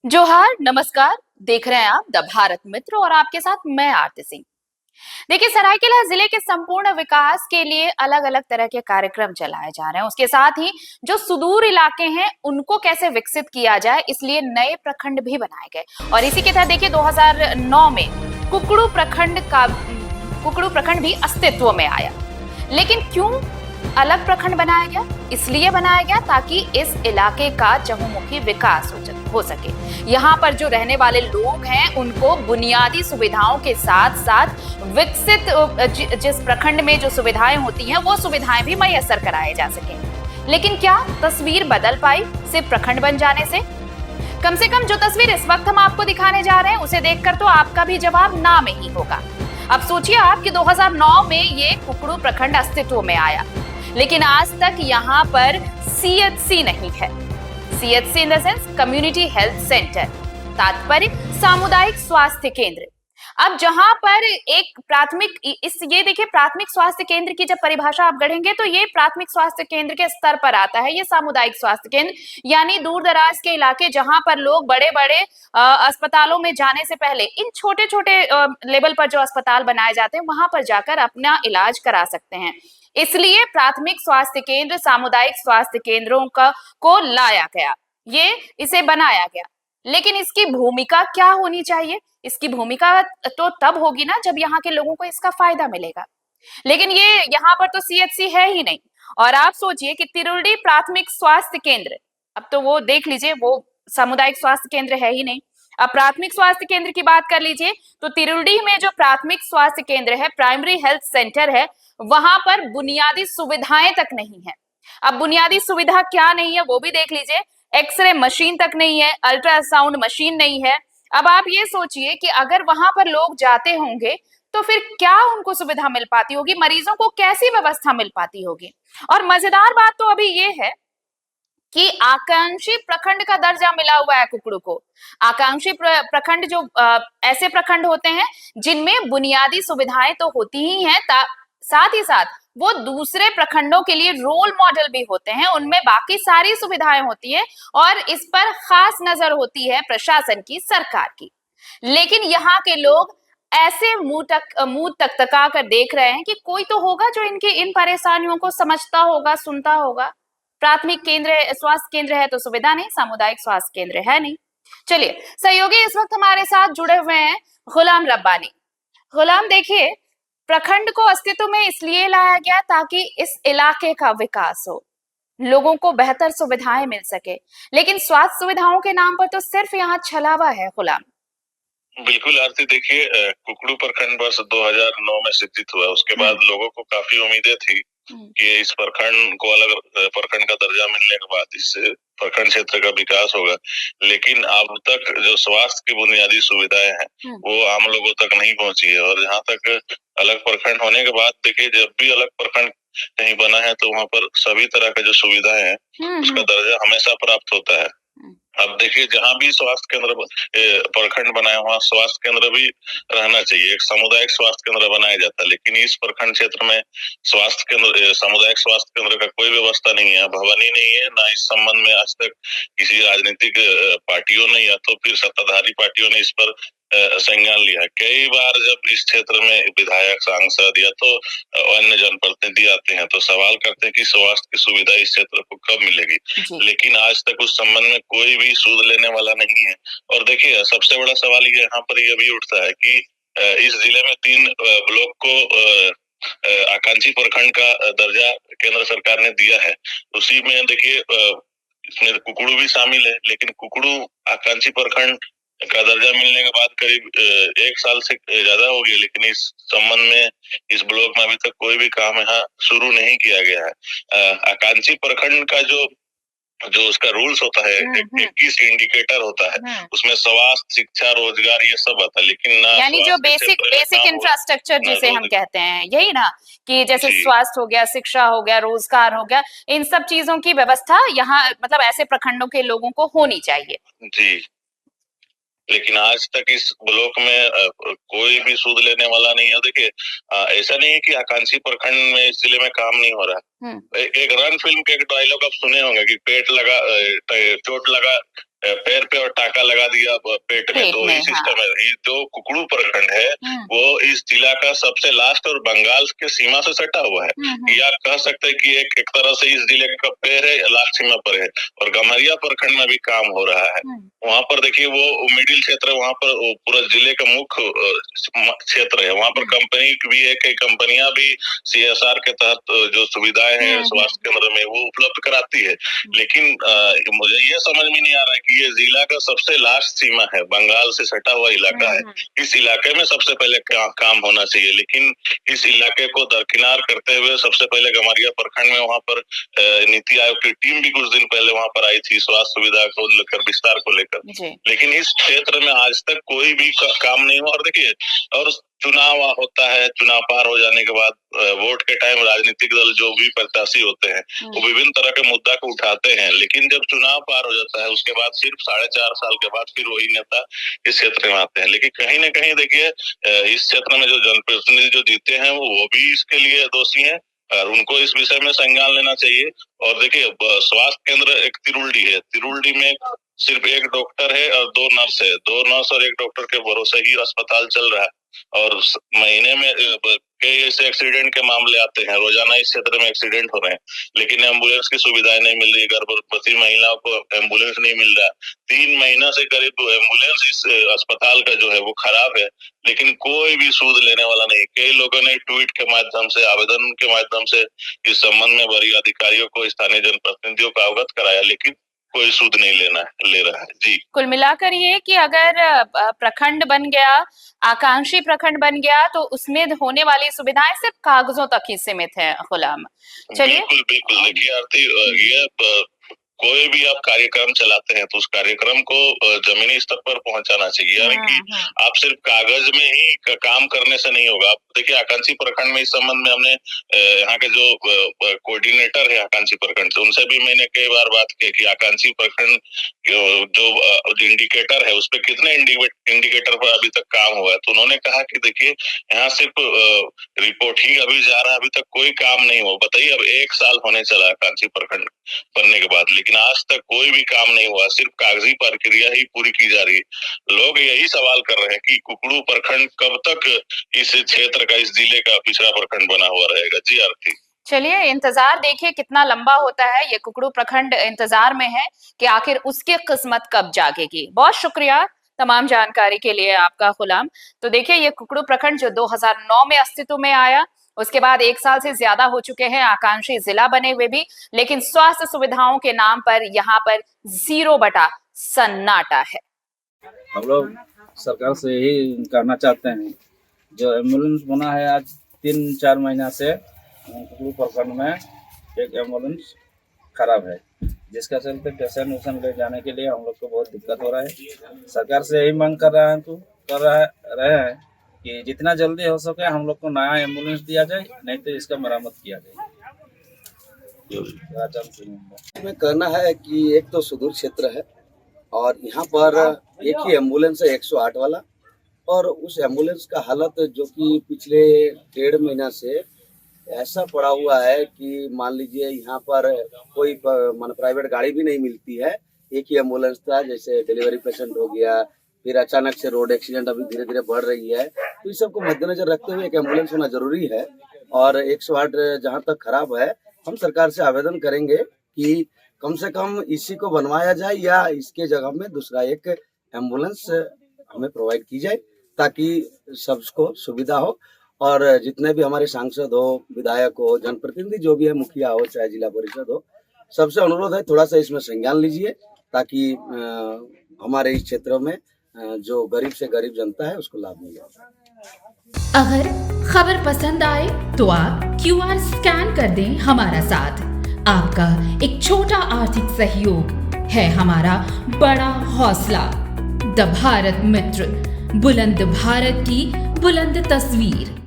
जोहार, नमस्कार। देख रहे हैं आप द भारत मित्र और आपके साथ मैं आरती सिंह। देखिए, सरायकेला जिले के संपूर्ण विकास के लिए अलग अलग तरह के कार्यक्रम चलाए जा रहे हैं। उसके साथ ही जो सुदूर इलाके हैं उनको कैसे विकसित किया जाए, इसलिए नए प्रखंड भी बनाए गए। और इसी के तहत देखिए 2009 में कुकड़ू कुकड़ू प्रखंड भी अस्तित्व में आया। लेकिन क्यों अलग प्रखंड बनाया गया? इसलिए बनाया गया ताकि इस इलाके का चहुमुखी विकास हो सके। यहाँ पर जो रहने वाले लोग हैं उनको बुनियादी सुविधाओं के साथ साथ विकसित जिस प्रखंड में जो सुविधाएं होती हैं वो सुविधाएं भी मैसर कराए जा सके। लेकिन क्या तस्वीर बदल पाई सिर्फ प्रखंड बन जाने से कम जो तस्वीर इस वक्त हम आपको दिखाने जा रहे हैं उसे देखकर तो आपका भी जवाब ना में ही होगा। अब सोचिए आप कि 2009 में ये कुकड़ू प्रखंड अस्तित्व में आया, लेकिन आज तक यहाँ पर सीएचसी नहीं है। CHC in the sense community health centre, तात्पर्य सामुदायिक स्वास्थ्य केंद्र। अब जहां पर एक प्राथमिक ये देखिए, प्राथमिक स्वास्थ्य केंद्र की जब परिभाषा आप गढ़ेंगे तो ये प्राथमिक स्वास्थ्य केंद्र के स्तर पर आता है। ये सामुदायिक स्वास्थ्य केंद्र यानी दूर दराज के इलाके जहां पर लोग बड़े बड़े अस्पतालों में जाने से पहले इन छोटे छोटे लेवल पर जो अस्पताल बनाए जाते हैं वहां पर जाकर अपना इलाज करा सकते हैं। इसलिए प्राथमिक स्वास्थ्य केंद्र सामुदायिक स्वास्थ्य केंद्रों को लाया गया, ये इसे बनाया गया। लेकिन इसकी भूमिका क्या होनी चाहिए? इसकी भूमिका तो तब होगी ना जब यहाँ के लोगों को इसका फायदा मिलेगा। लेकिन ये यहाँ पर तो सीएचसी है ही नहीं। और आप सोचिए कि तिरुल्डी प्राथमिक स्वास्थ्य केंद्र, अब तो वो देख लीजिए वो सामुदायिक स्वास्थ्य केंद्र है ही नहीं। अब प्राथमिक स्वास्थ्य केंद्र की बात कर लीजिए तो तिरुल्डी में जो प्राथमिक स्वास्थ्य केंद्र है, प्राइमरी हेल्थ सेंटर है, वहां पर बुनियादी सुविधाएं तक नहीं है। अब बुनियादी सुविधा क्या नहीं है वो भी देख लीजिए। एक्सरे मशीन तक नहीं है, अल्ट्रासाउंड मशीन नहीं है। अब आप ये सोचिए कि अगर वहां पर लोग जाते होंगे तो फिर क्या उनको सुविधा मिल पाती होगी, मरीजों को कैसी व्यवस्था मिल पाती होगी। और मजेदार बात तो अभी ये है कि आकांक्षी प्रखंड का दर्जा मिला हुआ है कुकड़ू को। आकांक्षी प्रखंड जो ऐसे प्रखंड होते हैं जिनमें बुनियादी सुविधाएं तो होती ही हैं, साथ ही साथ वो दूसरे प्रखंडों के लिए रोल मॉडल भी होते हैं। उनमें बाकी सारी सुविधाएं होती है और इस पर खास नजर होती है प्रशासन की, सरकार की। लेकिन यहाँ के लोग ऐसे मुंह तक तका कर देख रहे हैं कि कोई तो होगा जो इनकी इन परेशानियों को समझता होगा, सुनता होगा। प्राथमिक केंद्र स्वास्थ्य केंद्र है तो सुविधा नहीं, सामुदायिक स्वास्थ्य केंद्र है नहीं। चलिए, सहयोगी इस वक्त हमारे साथ जुड़े हुए हैं गुलाम रब्बानी। गुलाम, देखिए, प्रखंड को अस्तित्व में इसलिए लाया गया ताकि इस इलाके का विकास हो, लोगों को बेहतर सुविधाएं मिल सके। लेकिन स्वास्थ्य सुविधाओं के नाम पर तो सिर्फ यहाँ छलावा है। गुलाम, बिल्कुल आरती, देखिए कुकड़ू प्रखंड वर्ष 2009 में स्थित हुआ। उसके बाद लोगों को काफी उम्मीदें थी कि इस प्रखंड को अलग प्रखंड का दर्जा मिलने के बाद इस प्रखंड क्षेत्र का विकास होगा। लेकिन अब तक जो स्वास्थ्य की बुनियादी सुविधाएं हैं वो आम लोगों तक नहीं पहुंची है। और जहाँ तक अलग प्रखंड होने के बाद देखिए, जब भी अलग प्रखंड कहीं बना है तो वहाँ पर सभी तरह का जो सुविधाएं हैं उसका दर्जा हमेशा प्राप्त होता है। अब देखिए, जहाँ भी स्वास्थ्य केंद्र प्रखंड बनाए वहाँ स्वास्थ्य केंद्र भी रहना चाहिए। एक सामुदायिक स्वास्थ्य केंद्र बनाया जाता है, लेकिन इस प्रखंड क्षेत्र में स्वास्थ्य केंद्र सामुदायिक स्वास्थ्य केंद्र का कोई व्यवस्था नहीं है, भवन ही नहीं है। ना इस संबंध में आज तक किसी राजनीतिक पार्टियों ने या तो फिर सत्ताधारी पार्टियों ने इस पर संज्ञान लिया। कई बार जब इस क्षेत्र में विधायक, सांसद या तो अन्य जनप्रतिनिधि आते हैं तो सवाल करते हैं कि स्वास्थ्य की सुविधा इस क्षेत्र को कब मिलेगी, लेकिन आज तक उस संबंध में कोई भी सूद लेने वाला नहीं है। और देखिए, सबसे बड़ा सवाल ये यहाँ पर ये भी उठता है कि इस जिले में 3 ब्लॉक को आकांक्षी प्रखंड का दर्जा केंद्र सरकार ने दिया है। उसी में देखिए इसमें कुकड़ू भी शामिल है, लेकिन कुकड़ू आकांक्षी प्रखंड का दर्जा मिलने के बाद करीब 1 साल से ज्यादा हो गया, लेकिन इस संबंध में इस ब्लॉक में अभी तक कोई भी काम यहाँ शुरू नहीं किया गया है। आकांक्षी प्रखंड का जो उसका रूल्स होता है, 21 इंडिकेटर होता है, उसमें स्वास्थ्य, शिक्षा, रोजगार ये सब आता है, लेकिन ना यानी जो बेसिक इंफ्रास्ट्रक्चर जिसे हम कहते हैं, यही ना, कि जैसे स्वास्थ्य हो गया, शिक्षा हो गया, रोजगार हो गया, इन सब चीजों की व्यवस्था यहाँ मतलब ऐसे प्रखंडों के लोगों को होनी चाहिए। जी, लेकिन आज तक इस ब्लॉक में कोई भी सूद लेने वाला नहीं है। देखिए, ऐसा नहीं है कि आकांक्षी प्रखंड में इस जिले में काम नहीं हो रहा। एक रन फिल्म के एक डायलॉग आप सुने होंगे कि चोट लगा पैर पे और टाका लगा दिया पेट में, तो ये सिस्टम है। ये जो कुकड़ू प्रखंड है वो इस जिला का सबसे लास्ट और बंगाल के सीमा से सटा हुआ है। या कह सकते हैं कि एक तरह से इस जिले का पैर है, लास्ट सीमा पर है। और गम्हरिया प्रखंड में भी काम हो रहा है। वहाँ पर देखिए वो मिडिल क्षेत्र है, वहाँ पर पूरा जिले का मुख्य क्षेत्र है। वहाँ पर कंपनी भी है, कई कंपनियां भी CSR के तहत जो सुविधाएं हैं स्वास्थ्य केंद्र में वो उपलब्ध कराती है। लेकिन मुझे ये समझ में नहीं आ रहा है कि ये जिला का सबसे लास्ट सीमा है, बंगाल से सटा हुआ इलाका है। इस इलाके में सबसे पहले काम होना चाहिए, लेकिन इस इलाके को दरकिनार करते हुए सबसे पहले गम्हरिया प्रखंड में वहाँ पर नीति आयोग की टीम भी कुछ दिन पहले वहाँ पर आई थी स्वास्थ्य सुविधा को लेकर, विस्तार को लेकर। लेकिन इस क्षेत्र में आज तक कोई भी काम नहीं हुआ। और देखिए, और चुनाव होता है, चुनाव पार हो जाने के बाद वोट के टाइम राजनीतिक दल जो भी प्रत्याशी होते हैं वो विभिन्न तरह के मुद्दा को उठाते हैं, लेकिन जब चुनाव पार हो जाता है उसके बाद सिर्फ 4.5 साल के बाद फिर वही नेता इस क्षेत्र में आते हैं। लेकिन कहीं न कहीं देखिए इस क्षेत्र में जो जनप्रतिनिधि जो जीते हैं वो भी इसके लिए दोषी हैं और उनको इस विषय में संज्ञान लेना चाहिए। और देखिए स्वास्थ्य केंद्र एक तिरुल्डी है, तिरुल्डी में सिर्फ एक डॉक्टर है और 2 नर्स है, 2 नर्स और 1 डॉक्टर के भरोसे ही अस्पताल चल रहा है। और महीने में कई ऐसे एक्सीडेंट के मामले आते हैं, रोजाना इस क्षेत्र में एक्सीडेंट हो रहे हैं, लेकिन एम्बुलेंस की सुविधाएं नहीं मिल रही, गर्भवती महिलाओं को एम्बुलेंस नहीं मिल रहा। 3 महीना से करीब एम्बुलेंस इस अस्पताल का जो है वो खराब है, लेकिन कोई भी सूद लेने वाला नहीं। कई लोगों ने ट्वीट के माध्यम से, आवेदन के माध्यम से इस संबंध में वरीय अधिकारियों को, स्थानीय जनप्रतिनिधियों को अवगत कराया, लेकिन कोई सूद नहीं ले रहा है। जी, कुल मिलाकर ये कि अगर प्रखंड बन गया, आकांक्षी प्रखंड बन गया, तो उसमें होने वाली सुविधाएं सिर्फ कागजों तक ही सीमित है। गुलाम, चलिए। बिल्कुल देखिए आरती, ये कोई भी आप कार्यक्रम चलाते हैं तो उस कार्यक्रम को जमीनी स्तर पर पहुंचाना चाहिए। यानी कि आप सिर्फ कागज में ही काम करने से नहीं होगा। आप देखिए आकांक्षी प्रखंड में इस संबंध में हमने यहाँ के जो कोऑर्डिनेटर है आकांक्षी प्रखंड से, उनसे भी मैंने कई बार बात की कि आकांक्षी प्रखंड जो इंडिकेटर है उस पर कितने इंडिकेटर पर अभी तक काम हुआ है। तो उन्होंने कहा कि देखिए यहाँ सिर्फ रिपोर्ट ही अभी जा रहा है, अभी तक कोई काम नहीं हुआ। बताइए, अब 1 साल होने चला आकांक्षी प्रखंड बनने के बाद, लेकिन आज तक कोई भी काम नहीं हुआ, सिर्फ कागजी प्रक्रिया ही पूरी की जा रही है। लोग यही सवाल कर रहे हैं कि कुकड़ू प्रखंड कब तक इस क्षेत्र का, इस जिले का पिछड़ा प्रखंड बना हुआ रहेगा। जी आरती, चलिए इंतजार देखिए कितना लंबा होता है। ये कुकड़ू प्रखंड इंतजार में है कि आखिर उसकी किस्मत कब जागेगी। बहुत शुक्रिया तमाम जानकारी के लिए आपका गुलाम। तो देखिए ये कुकड़ू प्रखंड जो 2009 में अस्तित्व में आया, उसके बाद 1 साल से ज्यादा हो चुके हैं आकांक्षी जिला बने हुए भी, लेकिन स्वास्थ्य सुविधाओं के नाम पर यहाँ पर 0 बटा सन्नाटा है। हम लोग सरकार से यही करना चाहते हैं, जो एम्बुलेंस बना है आज 3-4 महीना से कुकड़ू प्रखंड में एक एम्बुलेंस खराब है, जिसका चलते पेशेंट वेशेंट ले जाने के लिए हम लोग को बहुत दिक्कत हो रहा है। सरकार से यही मांग कर रहे हैं कि जितना जल्दी हो सके हम लोग को नया एम्बुलेंस दिया जाए, नहीं तो इसका मरम्मत किया जाए। में करना है कि एक तो सुदूर क्षेत्र है और यहाँ पर एक ही एम्बुलेंस है 108 वाला, और उस एम्बुलेंस का हालत जो कि पिछले 1.5 महीना से ऐसा पड़ा हुआ है कि मान लीजिए यहाँ पर कोई प्राइवेट गाड़ी भी नहीं मिलती है। एक ही एम्बुलेंस था, जैसे डिलीवरी पेशेंट हो गया, फिर अचानक से रोड एक्सीडेंट अभी धीरे धीरे बढ़ रही है, तो इस सबको मद्देनजर रखते हुए एक एम्बुलेंस होना जरूरी है। और 108 जहाँ तक खराब है, हम सरकार से आवेदन करेंगे कि कम से कम इसी को बनवाया जाए या इसके जगह में दूसरा एक एम्बुलेंस हमें प्रोवाइड की जाए, ताकि सबको सुविधा हो। और जितने भी हमारे सांसद हो, विधायक हो, जनप्रतिनिधि जो भी है, मुखिया हो चाहे जिला परिषद हो, सबसे अनुरोध है थोड़ा सा इसमें संज्ञान लीजिए, ताकि हमारे इस क्षेत्र में जो गरीब से गरीब जनता है उसको लाभ मिले। अगर खबर पसंद आए तो आप QR स्कैन कर दें हमारा साथ। आपका एक छोटा आर्थिक सहयोग है हमारा बड़ा हौसला। द भारत मित्र, बुलंद भारत की बुलंद तस्वीर।